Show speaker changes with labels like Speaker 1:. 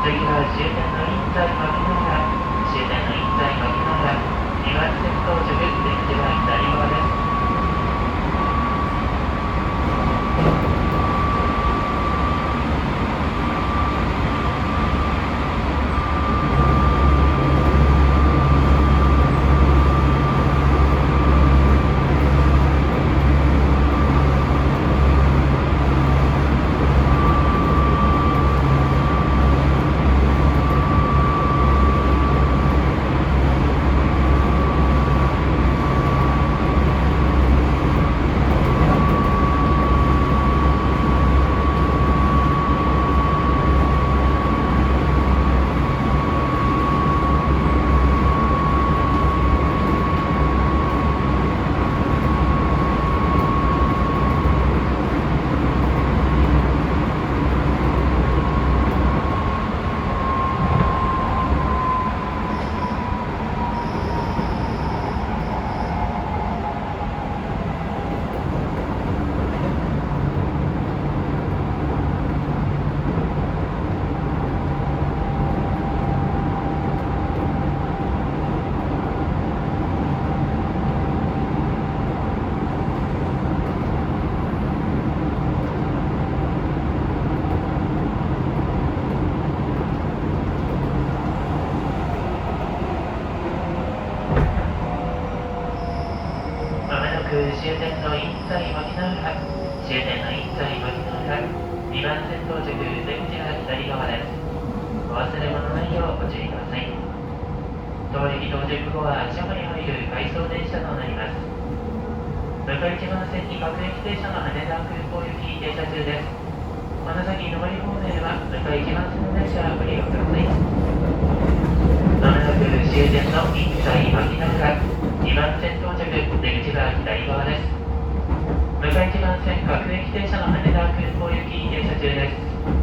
Speaker 1: 次は終点の印西牧之原、終点の印西牧之原、2番線到着、出口は左側です。終点の印西牧之原、終点の印西牧之原、2番線到着、出口は左側です。お忘れ物ないようご注意ください。当駅到着後は車庫に入る回送電車となります。向かい1番線に各駅停車の羽田空港行き停車中です。この先上り方面は向かい1番線の電車をご利用ください。まもなく終点の印西牧之原、2番線到着、出口は左側です。向かい1番線各駅停車の羽田空港行き停車中です。